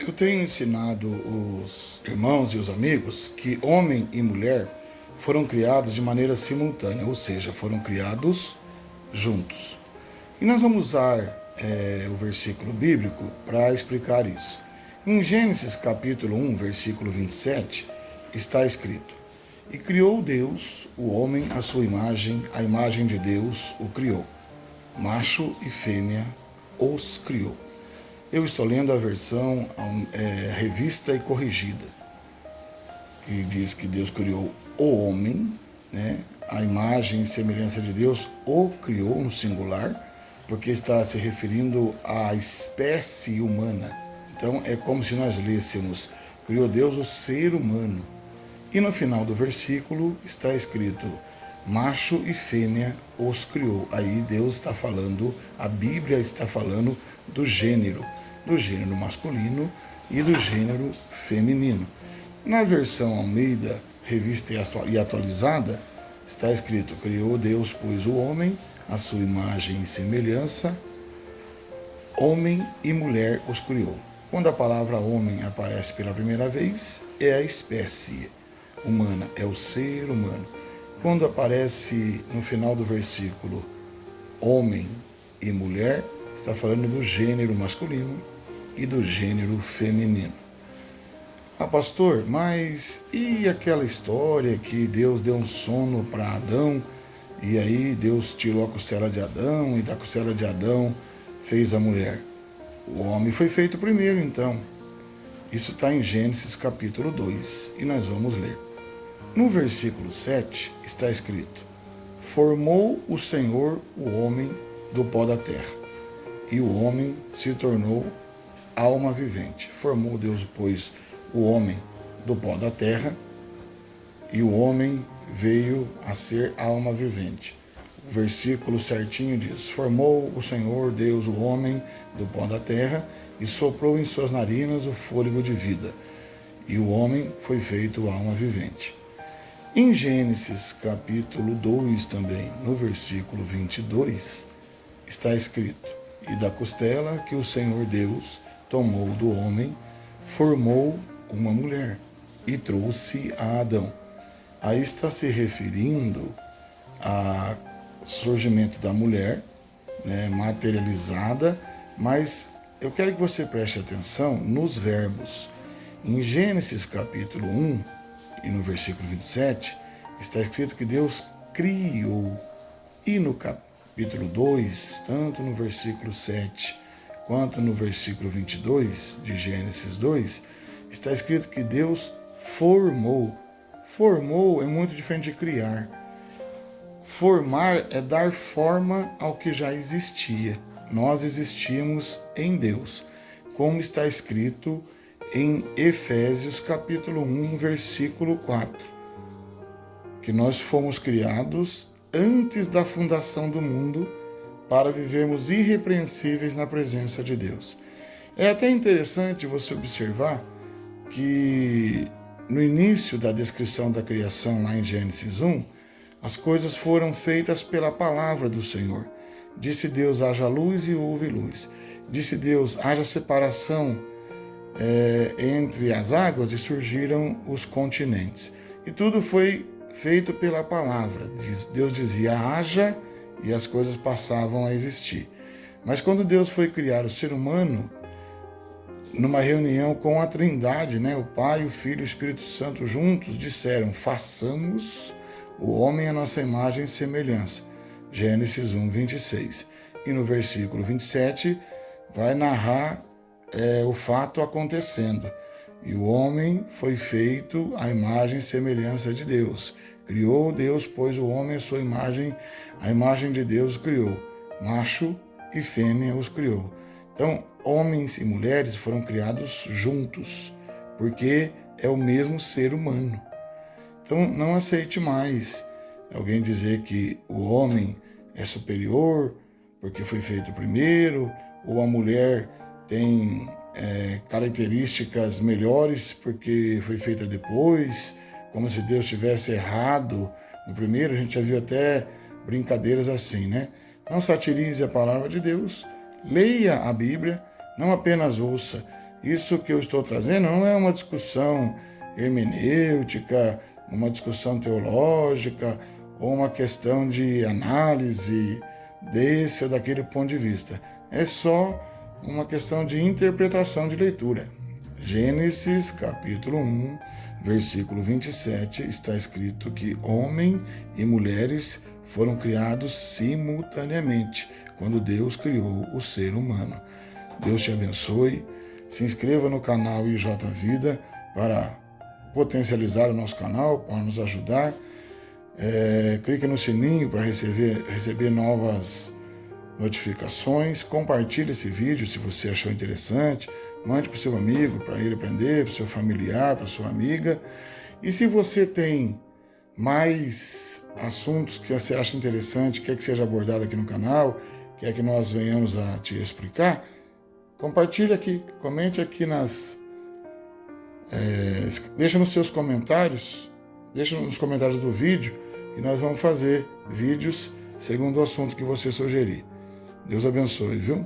Eu tenho ensinado os irmãos e os amigos que homem e mulher foram criados de maneira simultânea, ou seja, foram criados juntos. E nós vamos usar o versículo bíblico para explicar isso. Em Gênesis capítulo 1, versículo 27, está escrito: E criou Deus o homem à sua imagem, a imagem de Deus o criou. Macho e fêmea os criou. Eu estou lendo a versão revista e corrigida, que diz que Deus criou o homem, né? A imagem e semelhança de Deus o criou no singular, porque está se referindo à espécie humana. Então é como se nós lêssemos: criou Deus o ser humano. E no final do versículo está escrito: macho e fêmea os criou. Aí Deus está falando, a Bíblia está falando do gênero masculino e do gênero feminino. Na versão Almeida, revista e atualizada, está escrito: criou Deus, pois, o homem, a sua imagem e semelhança, homem e mulher os criou. Quando a palavra homem aparece pela primeira vez, é a espécie humana, é o ser humano. Quando aparece no final do versículo homem e mulher, está falando do gênero masculino e do gênero feminino. Ah, pastor, mas e aquela história que Deus deu um sono para Adão e aí Deus tirou a costela de Adão e da costela de Adão fez a mulher? O homem foi feito primeiro, então. Isso está em Gênesis capítulo 2 e nós vamos ler. No versículo 7 está escrito: formou o Senhor o homem do pó da terra, e o homem se tornou alma vivente. Formou Deus, pois, o homem do pó da terra, e o homem veio a ser alma vivente. O versículo certinho diz: formou o Senhor Deus o homem do pó da terra, e soprou em suas narinas o fôlego de vida, e o homem foi feito alma vivente. Em Gênesis capítulo 2 também, no versículo 22, está escrito: e da costela que o Senhor Deus tomou do homem, formou uma mulher e trouxe a Adão. Aí está se referindo ao surgimento da mulher, né, materializada, mas eu quero que você preste atenção nos verbos. Em Gênesis capítulo 1 e no versículo 27, está escrito que Deus criou. E no capítulo 2, tanto no versículo 7 quanto no versículo 22 de Gênesis 2, está escrito que Deus formou. Formou é muito diferente de criar. Formar é dar forma ao que já existia. Nós existíamos em Deus, como está escrito em Efésios capítulo 1, versículo 4, que nós fomos criados antes da fundação do mundo para vivermos irrepreensíveis na presença de Deus. É até interessante você observar que no início da descrição da criação, lá em Gênesis 1, as coisas foram feitas pela palavra do Senhor. Disse Deus: haja luz, e houve luz. Disse Deus: haja separação entre as águas, e surgiram os continentes. E tudo foi feito pela palavra. Deus dizia: haja, e as coisas passavam a existir. Mas quando Deus foi criar o ser humano, numa reunião com a Trindade, né, o Pai, o Filho e o Espírito Santo juntos, disseram: façamos o homem à nossa imagem e semelhança. Gênesis 1, 26. E no versículo 27 vai narrar o fato acontecendo. E o homem foi feito à imagem e semelhança de Deus. Criou Deus, pois, o homem à sua imagem, a imagem de Deus o criou. Macho e fêmea os criou. Então, homens e mulheres foram criados juntos, porque é o mesmo ser humano. Então, não aceite mais alguém dizer que o homem é superior porque foi feito primeiro, ou a mulher tem características melhores porque foi feita depois, como se Deus tivesse errado no primeiro. A gente já viu até brincadeiras assim, né? Não satirize a palavra de Deus, leia a Bíblia, não apenas ouça. Isso que eu estou trazendo não é uma discussão hermenêutica, uma discussão teológica ou uma questão de análise desse ou daquele ponto de vista. É só uma questão de interpretação de leitura. Gênesis capítulo 1, versículo 27, está escrito que homem e mulheres foram criados simultaneamente quando Deus criou o ser humano. Deus te abençoe. Se inscreva no canal IJ Vida para potencializar o nosso canal, para nos ajudar. Clique no sininho para receber novas notificações. Compartilhe esse vídeo se você achou interessante. Mande para o seu amigo, para ele aprender, para o seu familiar, para a sua amiga. E se você tem mais assuntos que você acha interessante, quer que seja abordado aqui no canal, quer que nós venhamos a te explicar, compartilhe aqui, comente aqui deixa nos seus comentários, deixa nos comentários do vídeo e nós vamos fazer vídeos segundo o assunto que você sugerir. Deus abençoe, viu?